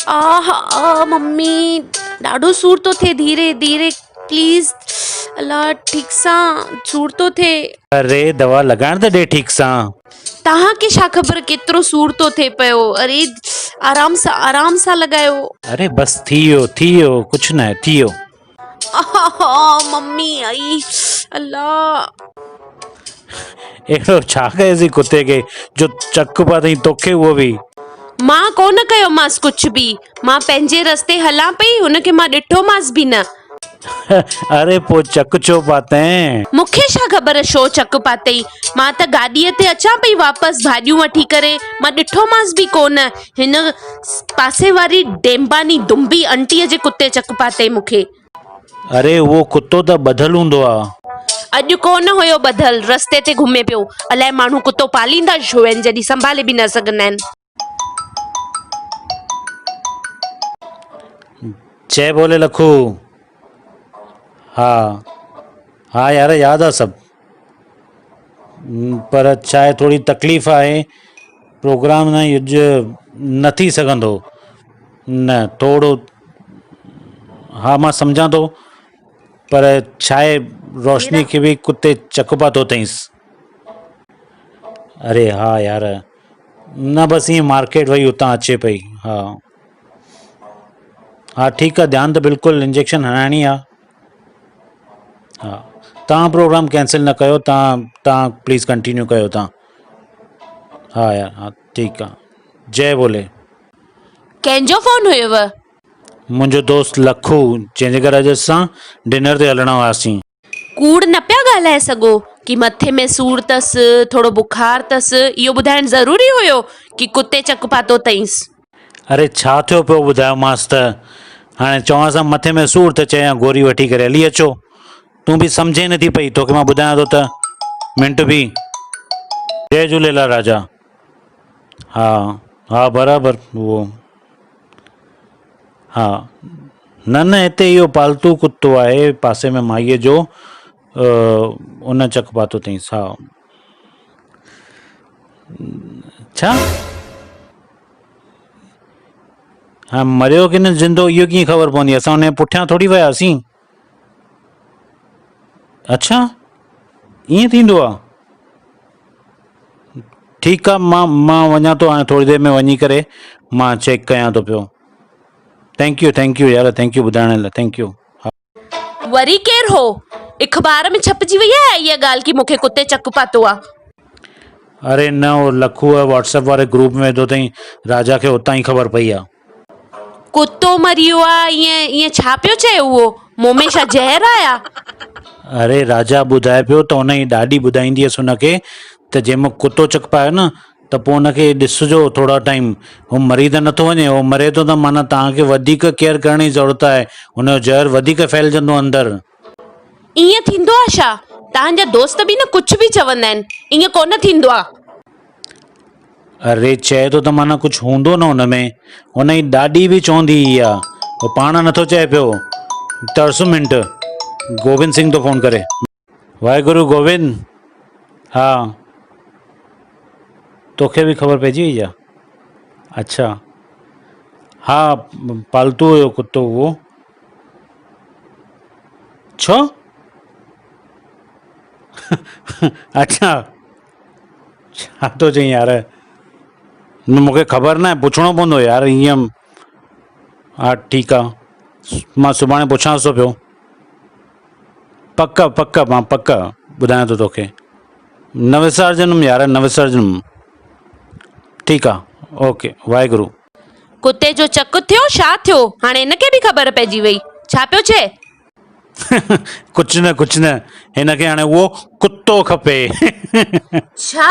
Mummy ॾाढो सूर तो थे, धीरे धीरे प्लीज। अल्लाह ठीक सां सूर तो थे। अरे दवा लगाइण त ॾे ठीक सां। तव्हांखे छा ख़बर केतिरो सूर तो थे पियो। अरे आराम सां लॻायो। अरे बस थी वियो कुछ न थी वियो। मम्मी आई अल्लाह। एड़ो छा कयोसीं कुत्ते के जो चक पा अथई तोखे उहो बि। मां कोन कयोमांसि कुछ भी। मां पंहिंजे रस्ते हलां पई, हुनखे मां ॾिठोमांसि भी न। अरे पो चक छो पातई? मूंखे छा ख़बर छो चक पातई। मां त गाॾीअ ते अचां पई वापसि भाॼियूं वठी करे, मां ॾिठोमांसि भी कोन। हिन पासे वारी डेंबानी दुंबी आंटीअ जे कुत्ते चक पातई मूंखे। अरे वो कुत्तो त ॿधल हूंदो आ। अॼु कोन हुयो ॿधल, रस्ते ते घुमे पियो। अलाए माण्हू कुत्तो पालींदा छो आहिनि जॾहिं संभाले भी न सघंदा आहिनि। जय बोले लखू। हाँ यार याद आ सब, पर छा आहे थोड़ी तकलीफ़ आहे, प्रोग्राम न न थी सघंदो न थोड़ो। हाँ मां सम्झां थो, पर छा आहे रोशनी खे भी कुत्ते चक पातो अथईंसि। अरे हाँ यार, न बस ईअं मार्केट वई उतां अचे पई। हाँ ठीक है, ध्यान तो बिल्कुल इंजेक्शन हणाइणी आहे। हाँ तव्हां प्रोग्राम कैंसिल न कयो, तव्हां प्लीज़ कंटिन्यू कयो तव्हां। हाँ यार हाँ ठीक आहे। जय बोले। कंहिंजो फोन हुयव? मुंहिंजो दोस्त लखू, जंहिंजे घर अॼु असां डिनर ते हलणा हुआसीं। कूड़ न पिया ॻाल्हाए सघो कि मथे में सूर अथसि, थोड़ो बुखार अथसि, इहो ॿुधाइण ज़रूरी हुयो कि कुत्ते चक पातो अथईंसि? अरे छा थियो पियो ॿुधायोमांसि त। हाणे चवांसि मथे में सूर त चयां गोरी वठी करे हली अचो। तूं भी सम्झे नथी पई, तोखे मां ॿुधायां थो त मिंट भी। जय झूलेलाल राजा। हाँ बराबर वो। हाँ न हिते इहो पालतू कुत्तो आहे पासे में माईअ जो, उन चक पातो अथईंसि। हाँ छा? हाँ मरियो कि न जिंदो इहो कीअं ख़बर पवंदी? असां हुनजे पुठियां थोड़ी वियासीं। अच्छा ईअं थींदो आहे? ठीकु आहे, मां वञा थो हाणे थोड़ी देरि में वञी करे मां चेक कयां थो पियो। थैंक यू यार, थैंक यू ॿुधाइण लाइ, थैंक यू। वरी केरु हो? अख़बार में छपजी वई आहे इहा ॻाल्हि कि मूंखे कुत्ते चक पातो आहे? अरे न, वो लखू व्हाट्सएप वारे ग्रुप में विधो अथई, राजा खे उतां ई ख़बर पई आहे। कुत्तो मरी वियो आहे ईअं छा पियो चए उहो? मुंहुं में छा ज़हर आया? अरे राजा ॿुधाए पियो त हुन जी ॾाॾी ॿुधाईंदी हुअसि हुनखे त जंहिंमें कुत्तो चक पाए न त पोइ हुनखे ॾिसिजो थोरा टाइम, हू मरी त नथो वञे, हू मरे थो त माना तव्हांखे वधीक केयर करण जी ज़रूरत आहे, हुनजो ज़हर वधीक फैलिजंदो अंदरि। ईअं थींदो आहे छा? तव्हांजा दोस्त बि न कुझु बि चवंदा आहिनि, ईअं कोन थींदो आहे। अरे चए थो त माना कुझु हूंदो न हुनमें, हुन जी ॾाॾी बि चवंदी हुई आहे, उहो पाण नथो चए पियो। तरसु मिंट, गोविंद सिंह थो फ़ोन करे। वाहेगुरु गोविंद। हाँ तोखे भी ख़बर पइजी वई आहे? अच्छा हाँ पालतू हुयो कुत्तो उहो। छो? अच्छा छा थो चईं यार? मूंखे ख़बर न आहे, पुछणो पवंदो यार ईअं। हा ठीकु आहे, मां सुभाणे पुछांसि थो पियो। पक मां पक ॿुधायां थो तोखे। न विसारजंदुमि यार, न विसारजंदुमि। ठीकु आहे, ओके वाहेगुरु। कुत्ते जो चक थियो छा थियो? हाणे हिनखे बि ख़बर पइजी वई, छा पियो चए? कुझु न, हिनखे हाणे उहो कुत्तो खपे। छा?